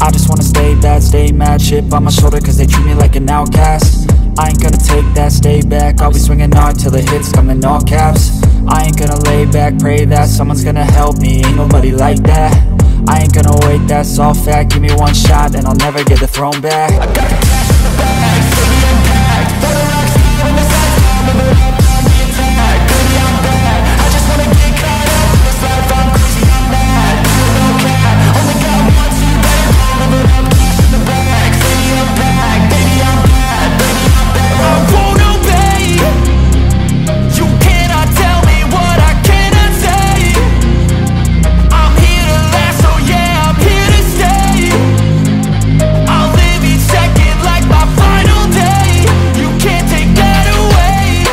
I just wanna stay bad, stay mad, chip on my shoulder cause they treat me like an outcast. I ain't gonna take that, stay back, I'll be swinging hard till the hits come in all caps. I ain't gonna lay back, pray that someone's gonna help me, ain't nobody like that. I ain't gonna wait, that's all fact, give me one shot and I'll never get the throne back. I got the cash in the bag, stadium packed, for the rocks on the side, moving up on the attack. Baby, I'm bad, I just wanna get caught up in this life, I'm crazy, I'm mad, no cap, only got one, two, better roll, moving up, cash in the bag, stadium packed, baby, I'm bad, baby, I'm bad. I won't obey, you cannot tell me what I cannot say. I'm here to last, so yeah, I'm here to stay. I'll live each second like my final day. You can't take that away.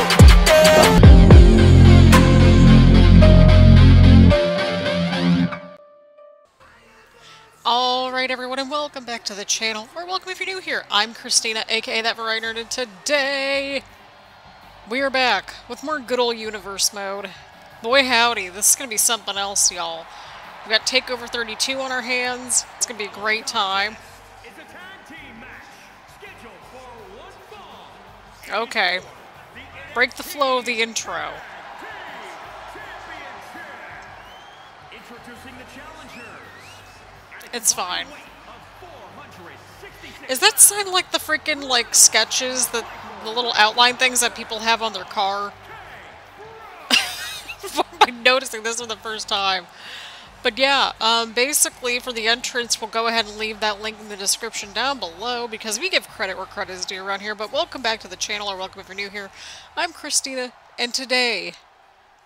Alright everyone, and welcome back to the channel, or welcome if you're new here. I'm Christina, aka That Variety Nerd, and today we are back with more good old universe mode. Boy howdy, this is going to be something else, y'all. We've got Takeover 32 on our hands. It's going to be a great time. Okay. Break the flow of the intro. It's fine. Is that sound like the freaking, like, sketches, that the little outline things that people have on their car? I'm noticing this for the first time. But yeah, basically for the entrance, we'll go ahead and leave that link in the description down below, because we give credit where credit is due around here. But welcome back to the channel, or welcome if you're new here. I'm Christina, and today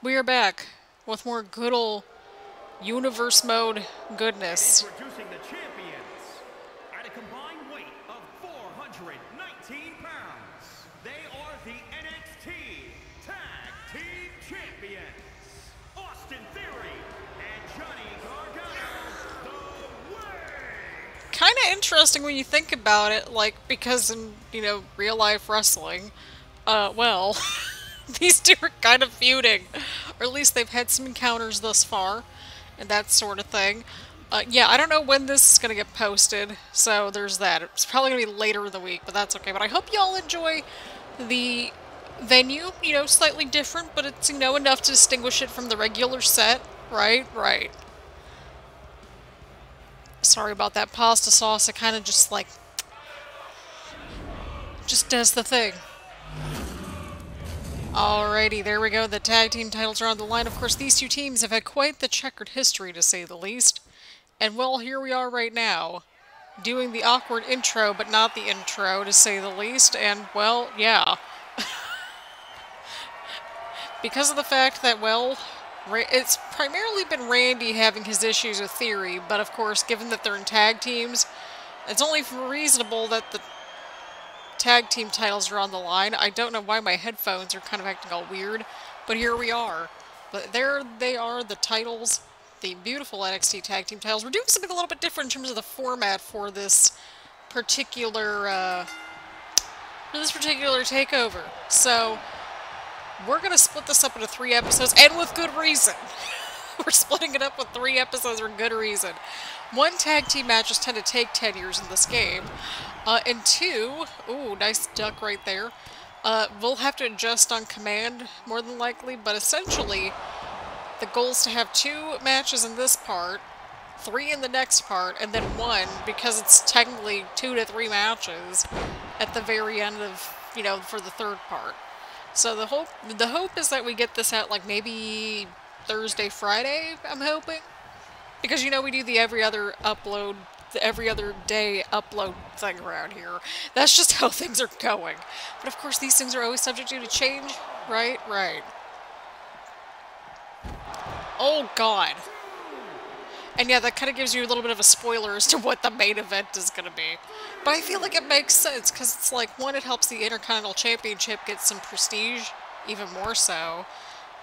we are back with more good old universe mode goodness. Introducing the champions at a combined weight of 419 pounds. They are the NXT Tag Team Champions, Austin Theory and Johnny Gargano, the Way. Kind of interesting when you think about it, like, because in, you know, real life wrestling, well, these two are kind of feuding, or at least they've had some encounters thus far, and that sort of thing. Yeah, I don't know when this is going to get posted, so there's that. It's probably going to be later in the week, but that's okay. But I hope y'all enjoy the venue, you know, slightly different, but it's, you know, enough to distinguish it from the regular set, right? Right. Sorry about that pasta sauce, it kind of just, like, just does the thing. Alrighty, there we go. The tag team titles are on the line. Of course, these two teams have had quite the checkered history, to say the least. And, well, here we are right now, doing the awkward intro, but not the intro, to say the least. And, well, yeah. Because of the fact that, well, it's primarily been Randy having his issues with Theory, but, of course, given that they're in tag teams, it's only reasonable that the tag team titles are on the line. I don't know why my headphones are kind of acting all weird, but here we are. But there they are, the titles, the beautiful NXT tag team titles. We're doing something a little bit different in terms of the format for this particular takeover. So we're gonna split this up into 3 episodes, and with good reason. We're splitting it up with 3 episodes for good reason. 1, tag team matches tend to take 10 years in this game. And 2, ooh, nice duck right there. We'll have to adjust on command, more than likely, but essentially, the goal is to have 2 matches in this part, 3 in the next part, and then 1, because it's technically 2 to 3 matches at the very end of, you know, for the 3rd part. So the hope is that we get this out, like, maybe Thursday, Friday, I'm hoping. Because, you know, we do the every other day upload thing around here. That's just how things are going. But of course, these things are always subject to change. Right? Right. Oh, God. And yeah, that kind of gives you a little bit of a spoiler as to what the main event is going to be. But I feel like it makes sense, because it's like, 1, it helps the Intercontinental Championship get some prestige, even more so.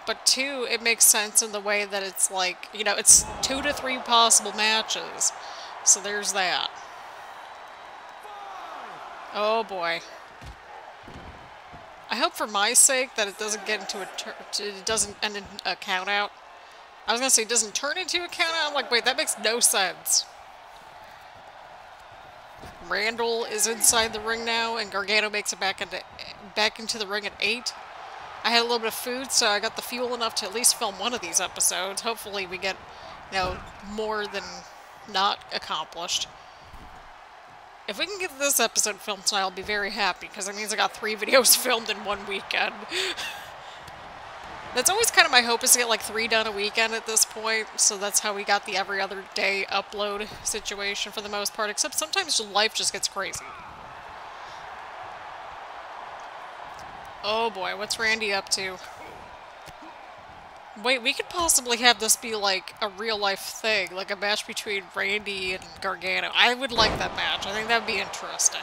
But 2, it makes sense in the way that it's like, you know, it's 2 to 3 possible matches. So there's that. Oh boy. I hope for my sake that it doesn't get into it doesn't end in a count out. I was gonna say it doesn't turn into a count out. I'm like, wait, that makes no sense. Randall is inside the ring now, and Gargano makes it back into the ring at 8. I had a little bit of food, so I got the fuel enough to at least film one of these episodes. Hopefully we get, you know, more than not accomplished. If we can get this episode filmed tonight, I'll be very happy, because that means I got 3 videos filmed in one weekend. That's always kind of my hope, is to get like 3 done a weekend at this point, so that's how we got the every other day upload situation for the most part, except sometimes life just gets crazy. Oh boy, what's Randy up to? Wait, we could possibly have this be like a real life thing, like a match between Randy and Gargano. I would like that match. I think that would be interesting.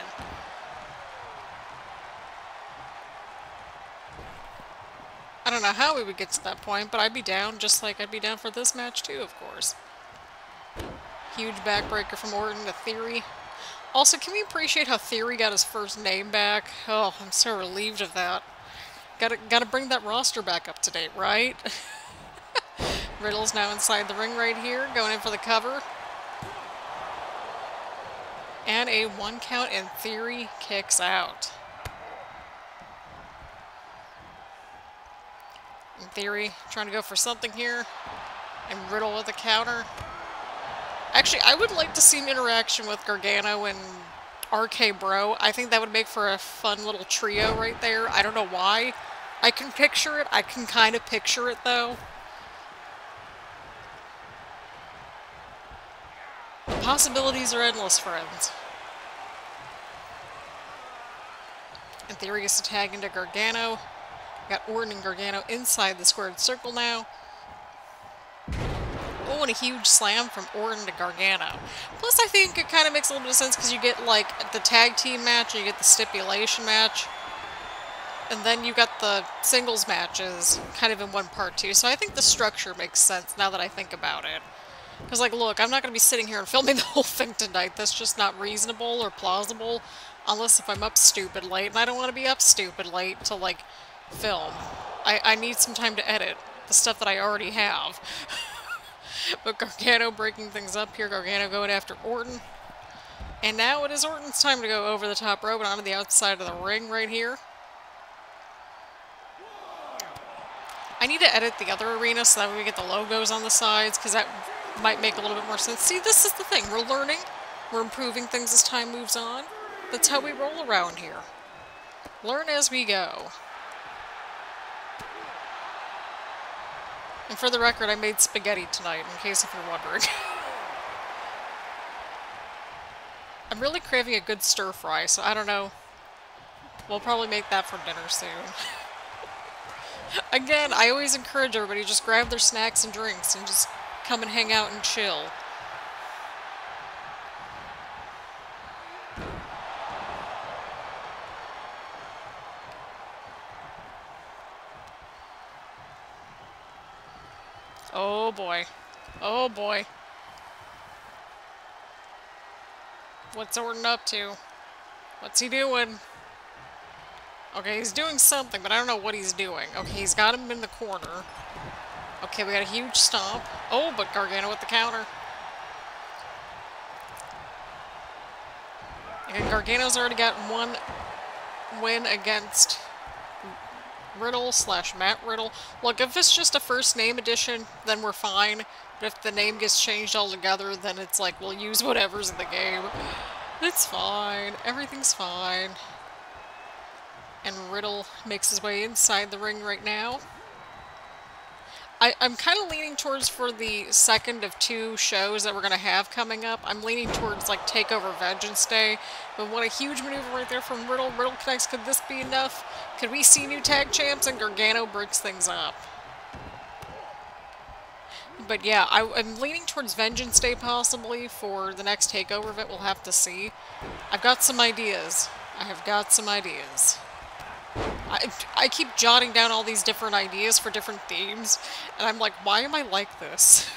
I don't know how we would get to that point, but I'd be down, just like I'd be down for this match too, of course. Huge backbreaker from Orton to Theory. Also, can we appreciate how Theory got his first name back? Oh, I'm so relieved of that. Gotta bring that roster back up to date, right? Riddle's now inside the ring right here, going in for the cover. And a 1 count, and Theory kicks out. In Theory trying to go for something here. And Riddle with a counter. Actually, I would like to see an interaction with Gargano and RK Bro. I think that would make for a fun little trio right there. I don't know why. I can picture it. I can kind of picture it, though. The possibilities are endless, friends. And Theory gets to tag into Gargano. Got Orton and Gargano inside the squared circle now. Oh, and a huge slam from Orton to Gargano. Plus, I think it kind of makes a little bit of sense because you get, like, the tag team match and you get the stipulation match. And then you got the singles matches kind of in one part, too. So I think the structure makes sense now that I think about it. Because, like, look, I'm not going to be sitting here and filming the whole thing tonight. That's just not reasonable or plausible. Unless if I'm up stupid late. And I don't want to be up stupid late to, like, film. I need some time to edit the stuff that I already have. But Gargano breaking things up here. Gargano going after Orton. And now it is Orton's time to go over the top rope and onto the outside of the ring right here. I need to edit the other arena so that we get the logos on the sides, because that might make a little bit more sense. See, this is the thing. We're learning. We're improving things as time moves on. That's how we roll around here. Learn as we go. And for the record, I made spaghetti tonight, in case if you're wondering. I'm really craving a good stir fry, so I don't know. We'll probably make that for dinner soon. Again, I always encourage everybody to just grab their snacks and drinks and just come and hang out and chill. Oh boy. Oh boy. What's Orton up to? What's he doing? Okay, he's doing something, but I don't know what he's doing. Okay, he's got him in the corner. Okay, we got a huge stomp. Oh, but Gargano with the counter. Okay, Gargano's already got 1 win against Riddle / Matt Riddle. Look, if it's just a first name edition, then we're fine. But if the name gets changed altogether, then it's like, we'll use whatever's in the game. It's fine. Everything's fine. And Riddle makes his way inside the ring right now. I'm kind of leaning towards, for the second of 2 shows that we're going to have coming up, I'm leaning towards, like, Takeover Vengeance Day. But what a huge maneuver right there from Riddle. Riddle connects. Could this be enough? Could we see new tag champs? And Gargano breaks things up. But yeah, I'm leaning towards Vengeance Day possibly for the next Takeover event. We'll have to see. I've got some ideas. I have got some ideas. I keep jotting down all these different ideas for different themes, and I'm like, why am I like this?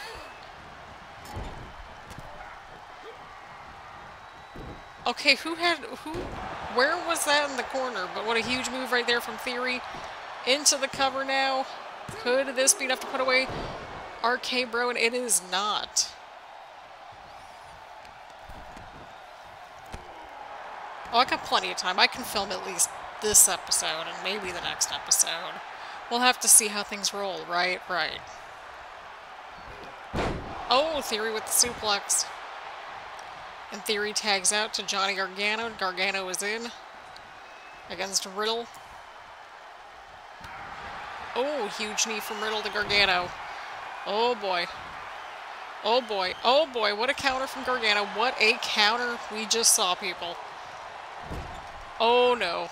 Okay, where was that in the corner? But what a huge move right there from Theory. Into the cover now. Could this be enough to put away RK Bro? And it is not. Oh, I got plenty of time. I can film at least this episode and maybe the next episode. We'll have to see how things roll, right? Right. Oh, Theory with the suplex. And Theory tags out to Johnny Gargano. Gargano is in against Riddle. Oh, huge knee from Riddle to Gargano. Oh boy. Oh boy. Oh boy, what a counter from Gargano. What a counter we just saw, people. Oh no.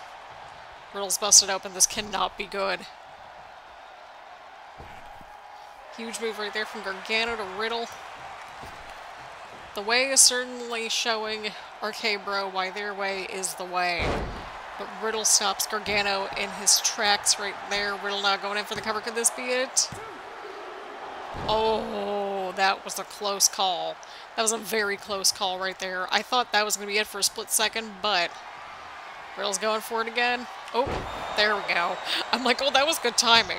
Riddle's busted open. This cannot be good. Huge move right there from Gargano to Riddle. The way is certainly showing RK Bro why their way is the way. But Riddle stops Gargano in his tracks right there. Riddle now going in for the cover. Could this be it? Oh, that was a close call. That was a very close call right there. I thought that was going to be it for a split second, but Riddle's going for it again. Oh, there we go. I'm like, oh, that was good timing.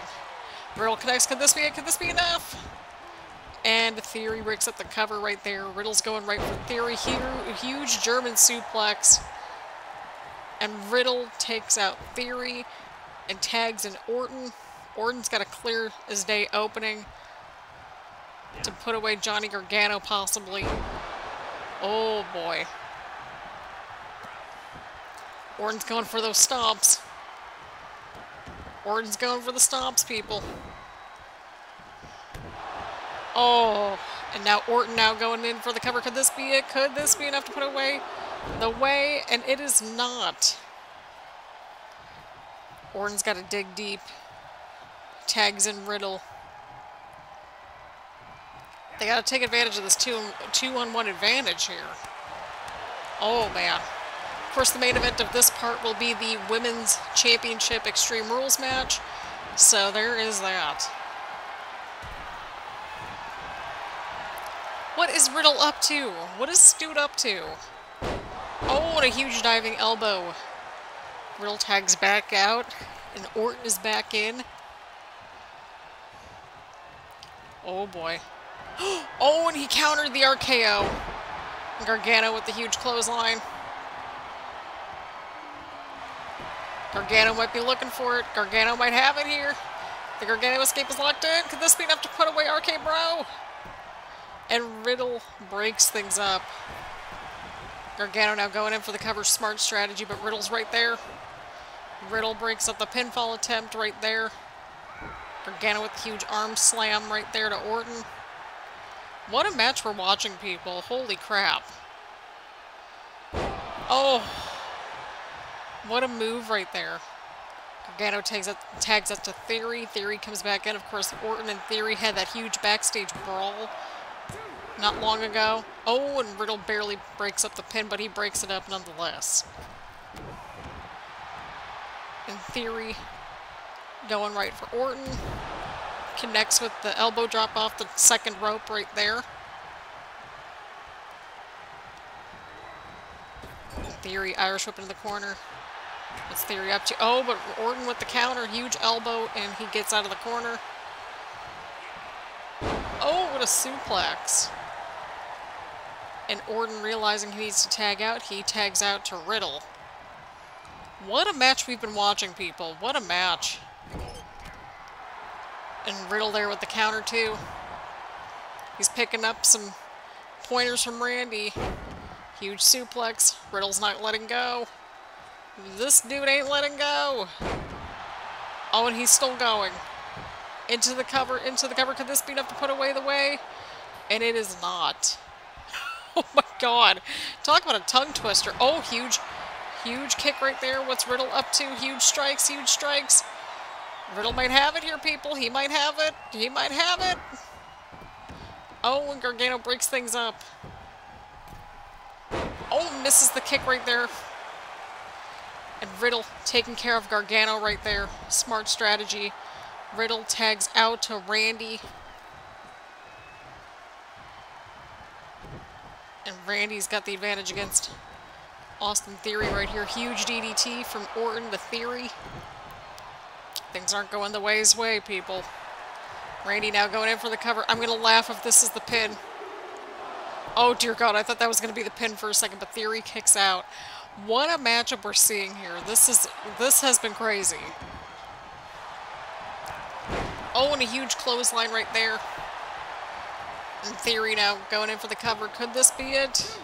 Riddle connects. Could this be it? Could this be enough? And Theory breaks up the cover right there. Riddle's going right for Theory here. Huge German suplex. And Riddle takes out Theory and tags in Orton. Orton's got a clear as day opening to put away Johnny Gargano, possibly. Oh, boy. Orton's going for those stomps. Orton's going for the stomps, people. Oh, and now Orton now going in for the cover. Could this be it? Could this be enough to put away the way? And it is not. Orton's got to dig deep. Tags in Riddle. They got to take advantage of this two-on-one advantage here. Oh, man. Of course, the main event of this part will be the Women's Championship Extreme Rules match. So there is that. What is Riddle up to? What is Stu up to? Oh, and a huge diving elbow. Riddle tags back out, and Orton is back in. Oh boy. Oh, and he countered the RKO. Gargano with the huge clothesline. Gargano might be looking for it. Gargano might have it here. The Gargano escape is locked in. Could this be enough to put away RK Bro? And Riddle breaks things up. Gargano now going in for the cover. Smart strategy, but Riddle's right there. Riddle breaks up the pinfall attempt right there. Gargano with the huge arm slam right there to Orton. What a match we're watching, people. Holy crap. Oh. What a move right there. Gargano tags up to Theory. Theory comes back in. Of course, Orton and Theory had that huge backstage brawl not long ago. Oh, and Riddle barely breaks up the pin, but he breaks it up nonetheless. And Theory going right for Orton. Connects with the elbow drop off the second rope right there. Theory Irish whip into the corner. What's Theory up to? Oh, but Orton with the counter. Huge elbow, and he gets out of the corner. Oh, what a suplex. And Orton realizing he needs to tag out, he tags out to Riddle. What a match we've been watching, people. What a match. And Riddle there with the counter, too. He's picking up some pointers from Randy. Huge suplex. Riddle's not letting go. This dude ain't letting go. Oh, and he's still going. Into the cover, into the cover. Could this be enough to put away the way? And it is not. Oh my god. Talk about a tongue twister. Oh, huge kick right there. What's Riddle up to? Huge strikes, huge strikes. Riddle might have it here, people. He might have it. He might have it. Oh, and Gargano breaks things up. Oh, misses the kick right there. And Riddle taking care of Gargano right there. Smart strategy. Riddle tags out to Randy. And Randy's got the advantage against Austin Theory right here. Huge DDT from Orton to Theory. Things aren't going the way his way, people. Randy now going in for the cover. I'm going to laugh if this is the pin. Oh, dear God. I thought that was going to be the pin for a second, but Theory kicks out. What a matchup we're seeing here. This has been crazy. Oh, and a huge clothesline right there. In theory now, going in for the cover. Could this be it?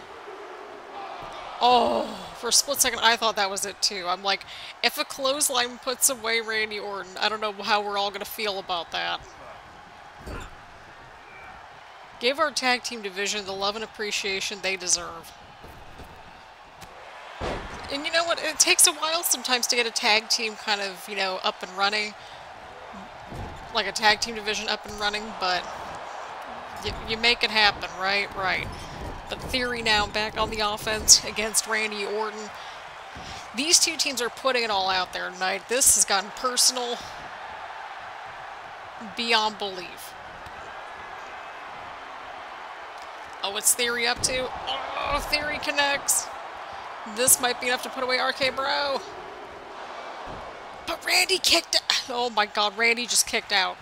Oh, for a split second, I thought that was it too. I'm like, if a clothesline puts away Randy Orton, I don't know how we're all going to feel about that. Give our tag team division the love and appreciation they deserve. And you know what? It takes a while sometimes to get a tag team kind of, you know, up and running. Like a tag team division up and running, but you make it happen, right? Right. But Theory now back on the offense against Randy Orton. These two teams are putting it all out there tonight. This has gotten personal beyond belief. Oh, what's Theory up to? Oh, Theory connects. This might be enough to put away RK Bro. But Randy kicked... Oh my god, Randy just kicked out.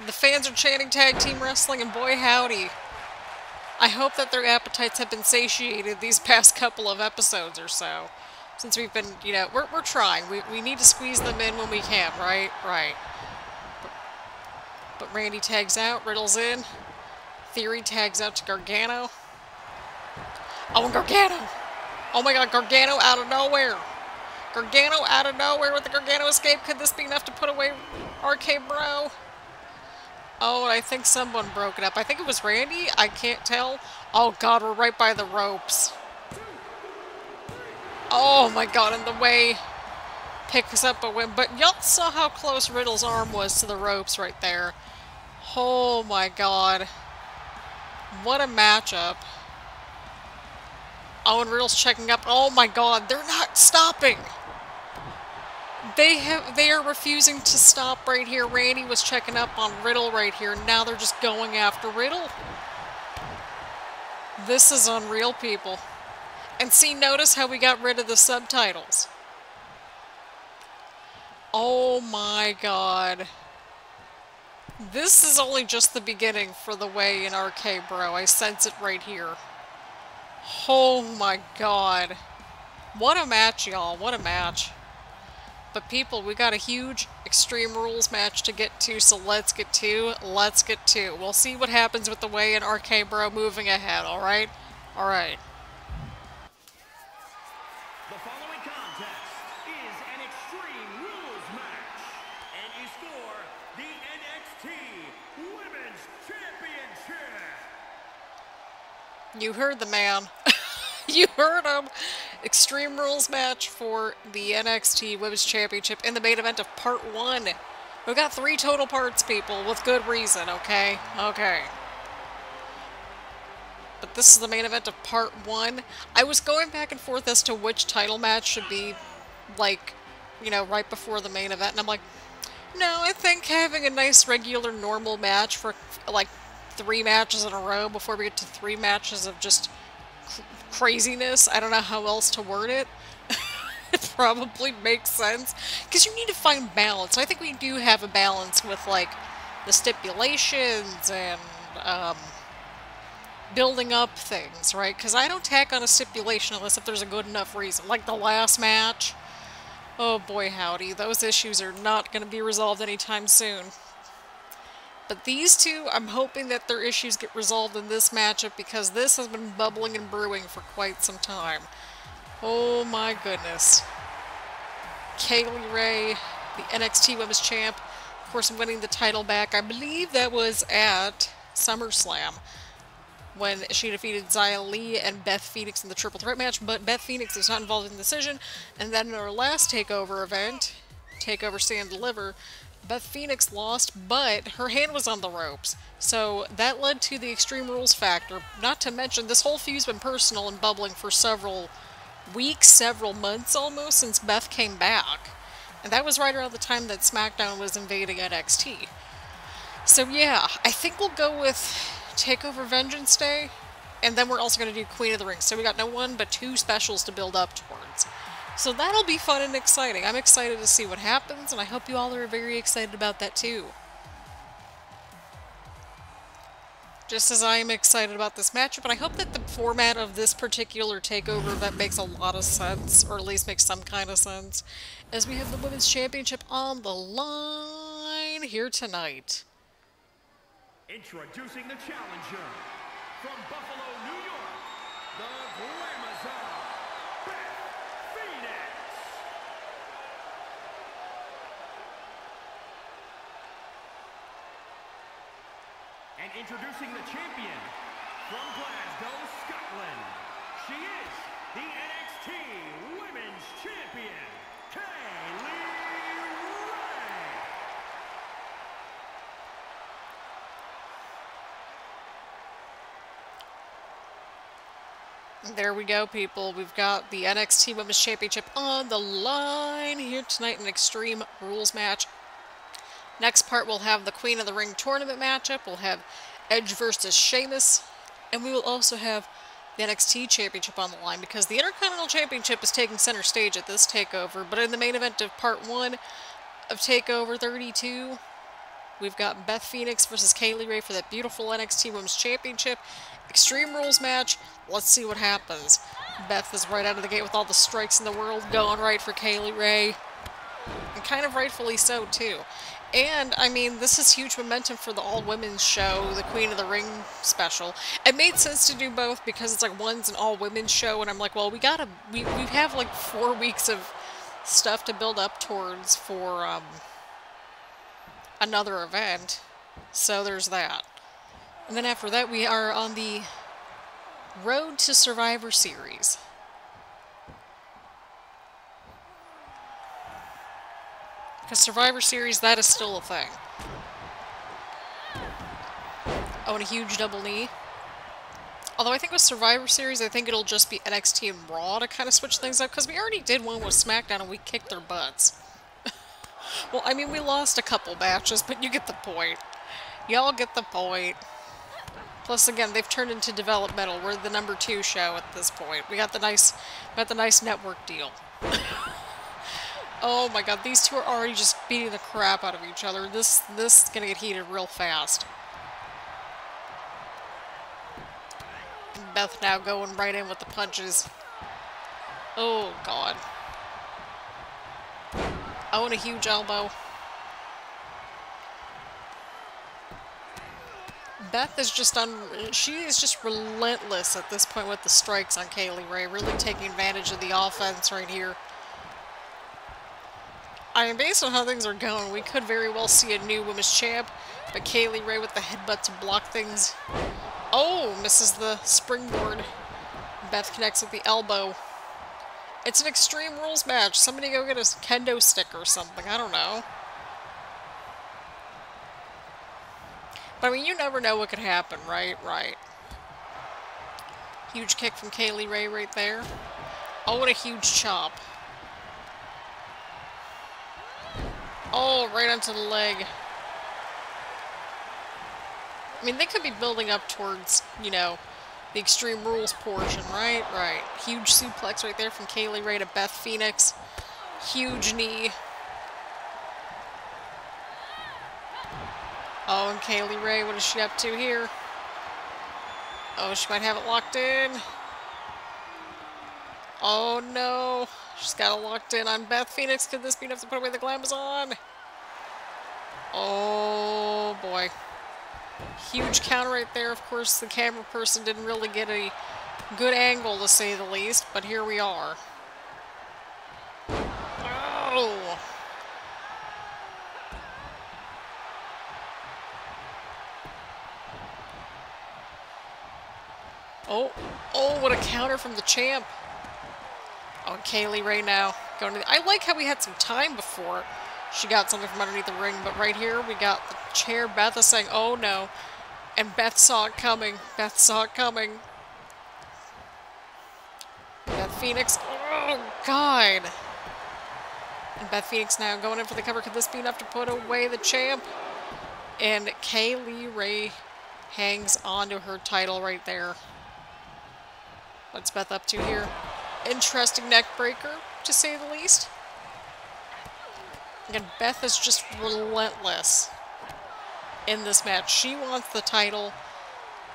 The fans are chanting tag team wrestling, and boy howdy. I hope that their appetites have been satiated these past couple of episodes or so. Since we've been, you know, we're trying. We need to squeeze them in when we can, right? Right. But Randy tags out, Riddle's in. Theory tags out to Gargano. Oh, and Gargano! Oh my god, Gargano out of nowhere! Gargano out of nowhere with the Gargano escape. Could this be enough to put away RK Bro? Oh, and I think someone broke it up. I think it was Randy? I can't tell. Oh god, we're right by the ropes. Oh my god, and the way picks up a win. But y'all saw how close Riddle's arm was to the ropes right there. Oh my god. What a matchup. Oh, and Riddle's checking up. Oh my god, they're not stopping. They are refusing to stop right here. Randy was checking up on Riddle right here. Now they're just going after Riddle. This is unreal, people. And see, notice how we got rid of the subtitles. Oh my god. This is only just the beginning for the way in RK Bro. I sense it right here. Oh my god. What a match, y'all. What a match. But people, we got a huge Extreme Rules match to get to, so let's get to. Let's get to. We'll see what happens with the way in RK Bro moving ahead, alright? Alright. The following contest is an Extreme Rules match. And you score the NXT Women's Championship. You heard the man. You heard him. Extreme Rules match for the NXT Women's Championship in the main event of Part 1. We've got 3 total parts, people, with good reason, okay? Okay. But this is the main event of Part 1. I was going back and forth as to which title match should be, like, you know, right before the main event. And I'm like, no, I think having a nice, regular, normal match for, like, 3 matches in a row before we get to 3 matches of just craziness. I don't know how else to word it. It probably makes sense. Because you need to find balance. I think we do have a balance with, like, the stipulations and, building up things, right? Because I don't tack on a stipulation unless if there's a good enough reason. Like the last match. Oh boy howdy. Those issues are not going to be resolved anytime soon. But these two, I'm hoping that their issues get resolved in this matchup because this has been bubbling and brewing for quite some time. Oh my goodness. Kaylee Ray, the NXT Women's Champ, of course winning the title back. I believe that was at SummerSlam when she defeated Xia Li and Beth Phoenix in the Triple Threat match, but Beth Phoenix was not involved in the decision. And then in our last TakeOver event, TakeOver Stand Deliver, Beth Phoenix lost, but her hand was on the ropes. So that led to the Extreme Rules factor. Not to mention, this whole feud's been personal and bubbling for several weeks, several months almost, since Beth came back. And that was right around the time that SmackDown was invading NXT. So yeah, I think we'll go with TakeOver Vengeance Day, and then we're also going to do Queen of the Ring. So we got no 1 but 2 specials to build up towards. So that'll be fun and exciting. I'm excited to see what happens, and I hope you all are very excited about that too. Just as I am excited about this matchup, and I hope that the format of this particular takeover event makes a lot of sense, or at least makes some kind of sense, as we have the Women's Championship on the line here tonight. Introducing the challenger from Buffalo, New York, the Glamazon, Beth Phoenix. And introducing the champion from Glasgow, Scotland. She is the NXT Women's Champion, Kay Lee Ray. There we go, people. We've got the NXT Women's Championship on the line here tonight in an Extreme Rules match. Next part, we'll have the Queen of the Ring tournament matchup. We'll have Edge versus Sheamus. And we will also have the NXT Championship on the line because the Intercontinental Championship is taking center stage at this takeover. But in the main event of Part 1 of Takeover 32, we've got Beth Phoenix versus Kay Lee Ray for that beautiful NXT Women's Championship. Extreme Rules match. Let's see what happens. Beth is right out of the gate with all the strikes in the world going right for Kay Lee Ray. And kind of rightfully so, too. And, I mean, this is huge momentum for the all-women's show, the Queen of the Ring special. It made sense to do both because it's like one's an all-women's show, and I'm like, well, we have like 4 weeks of stuff to build up towards for another event. So there's that. And then after that, we are on the road to Survivor Series. Because Survivor Series, that is still a thing. Oh, and a huge double knee. Although I think with Survivor Series, I think it'll just be NXT and Raw to kind of switch things up. Because we already did one with SmackDown and we kicked their butts. Well, I mean, we lost a couple matches, but you get the point. Y'all get the point. Plus, again, they've turned into developmental. We're the number 2 show at this point. We got the nice network deal. Oh my god, these two are already just beating the crap out of each other. This is gonna get heated real fast. Beth now going right in with the punches. Oh god. Oh, and a huge elbow. Beth is she is just relentless at this point with the strikes on Kay Lee Ray, really taking advantage of the offense right here. I mean, based on how things are going, we could very well see a new women's champ, but Kay Lee Ray with the headbutt to block things. Oh, misses the springboard. Beth connects with the elbow. It's an Extreme Rules match. Somebody go get a kendo stick or something. I don't know. But I mean, you never know what could happen, right? Right. Huge kick from Kay Lee Ray right there. Oh, and a huge chop. Oh, right onto the leg. I mean, they could be building up towards, you know, the Extreme Rules portion, right? Right. Huge suplex right there from Kay Lee Ray to Beth Phoenix. Huge knee. Oh, and Kay Lee Ray, what is she up to here? Oh, she might have it locked in. Oh, no. She's got it locked in on Beth Phoenix. Could this be enough to put away the Glamazon? Oh, boy. Huge counter right there. Of course, the camera person didn't really get a good angle, to say the least, but here we are. Oh! Oh, oh, what a counter from the champ. Oh, Kay Lee Ray now going to I like how we had some time before she got something from underneath the ring, but right here we got the chair. Beth is saying, oh no. And Beth saw it coming. Beth saw it coming. Beth Phoenix. Oh, God. And Beth Phoenix now going in for the cover. Could this be enough to put away the champ? And Kay Lee Ray hangs onto her title right there. What's Beth up to here? Interesting neck breaker, to say the least. Again, Beth is just relentless in this match. She wants the title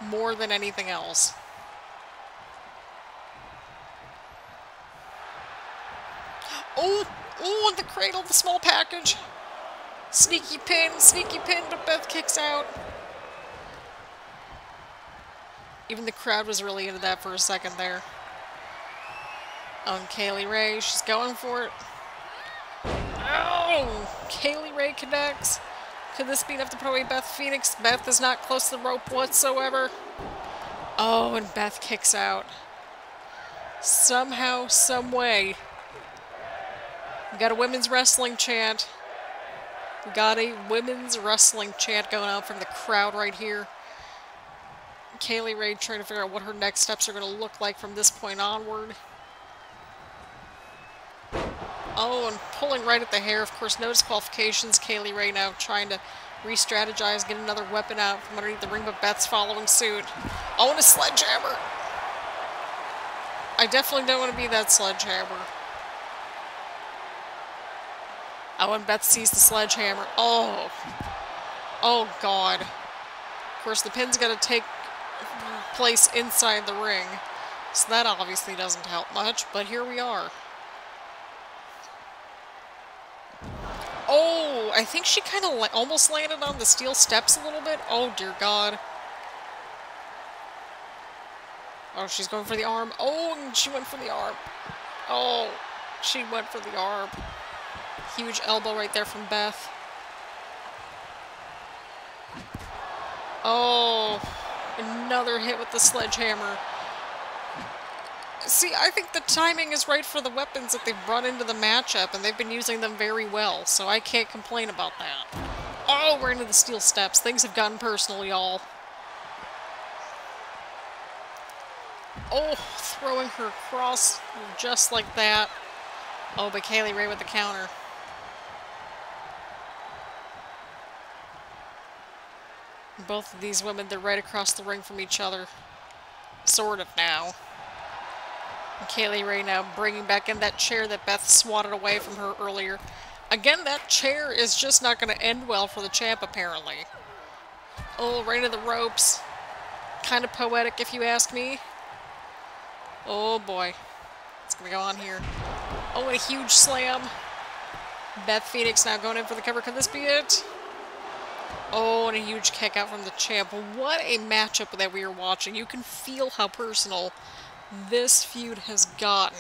more than anything else. Oh, oh, and the cradle, the small package. Sneaky pin, but Beth kicks out. Even the crowd was really into that for a second there. On Kaylee Ray, she's going for it. Oh! Kaylee Ray connects. Could this be enough to put away Beth Phoenix? Beth is not close to the rope whatsoever. Oh, and Beth kicks out. Somehow, some way. We got a women's wrestling chant. We got a women's wrestling chant going on from the crowd right here. Kaylee Ray trying to figure out what her next steps are going to look like from this point onward. Oh, and pulling right at the hair. Of course, no disqualifications. Kaylee Ray now trying to re-strategize, get another weapon out from underneath the ring, but Beth's following suit. Oh, and a sledgehammer. I definitely don't want to be that sledgehammer. Oh, and Beth sees the sledgehammer. Oh. Oh, God. Of course, the pin's going to take place inside the ring, so that obviously doesn't help much, but here we are. Oh, I think she kind of almost landed on the steel steps a little bit. Oh, dear God. Oh, she's going for the arm. Oh, and she went for the arm. Oh, she went for the arm. Huge elbow right there from Beth. Oh, another hit with the sledgehammer. See, I think the timing is right for the weapons that they've brought into the matchup, and they've been using them very well, so I can't complain about that. Oh, we're into the steel steps. Things have gotten personal, y'all. Oh, throwing her across just like that. Oh, but Kaylee Ray with the counter. Both of these women, they're right across the ring from each other. Sort of now. And Kaylee Ray now bringing back in that chair that Beth swatted away from her earlier. Again, that chair is just not going to end well for the champ, apparently. Oh, right into the ropes. Kind of poetic, if you ask me. Oh, boy. What's going to go on here? Oh, and a huge slam. Beth Phoenix now going in for the cover. Could this be it? Oh, and a huge kick out from the champ. What a matchup that we are watching. You can feel how personal this feud has gotten.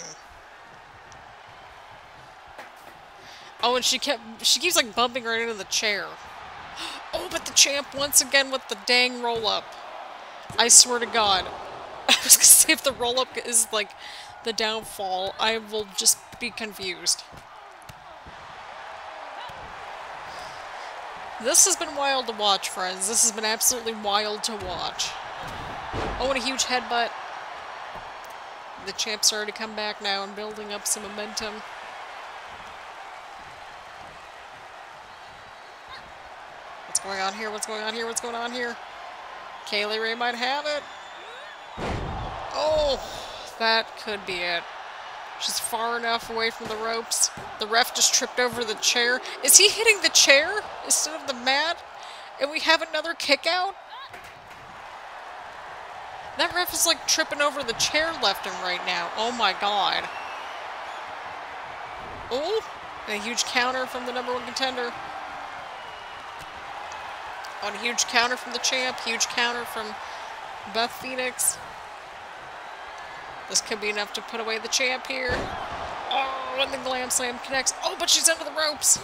Oh, and she keeps like bumping right into the chair. Oh, but the champ once again with the dang roll-up. I swear to God. I was gonna say if the roll-up is like the downfall, I will just be confused. This has been wild to watch, friends. This has been absolutely wild to watch. Oh, and a huge headbutt. The champ's already come back now and building up some momentum. What's going on here? What's going on here? What's going on here? Kaylee Ray might have it. Oh, that could be it. She's far enough away from the ropes. The ref just tripped over the chair. Is he hitting the chair instead of the mat? And we have another kick out? That ref is like tripping over the chair left and right now. Oh my God. Oh, and a huge counter from the #1 contender. Oh, and a huge counter from the champ. Huge counter from Beth Phoenix. This could be enough to put away the champ here. Oh, and the glam slam connects. Oh, but she's under the ropes.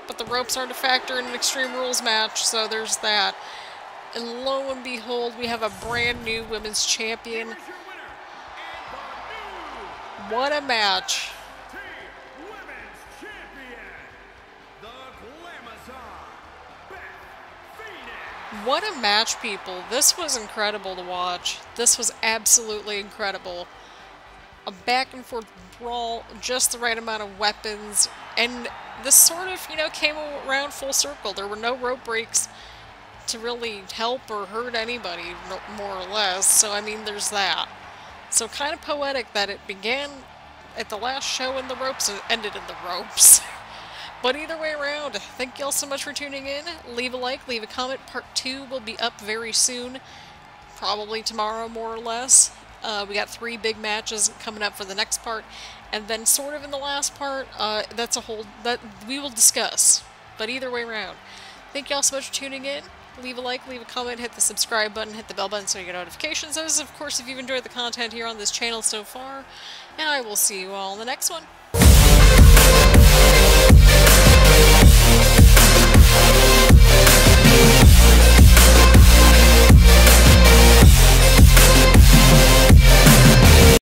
But the ropes aren't a factor in an Extreme Rules match, so there's that. And lo and behold, we have a brand new women's champion. What a match. What a match, people. This was incredible to watch. This was absolutely incredible. A back and forth brawl, just the right amount of weapons, and this sort of, you know, came around full circle. There were no rope breaks to really help or hurt anybody, more or less. So, I mean, there's that. So, kind of poetic that it began at the last show in the ropes and ended in the ropes. But either way around, thank you all so much for tuning in. Leave a like, leave a comment. Part 2 will be up very soon. Probably tomorrow, more or less. We got 3 big matches coming up for the next part. And then sort of in the last part, that's a whole... that we will discuss. But either way around. Thank you all so much for tuning in. Leave a like, leave a comment, hit the subscribe button, hit the bell button so you get notifications. As of course, if you've enjoyed the content here on this channel so far. And I will see you all in the next one.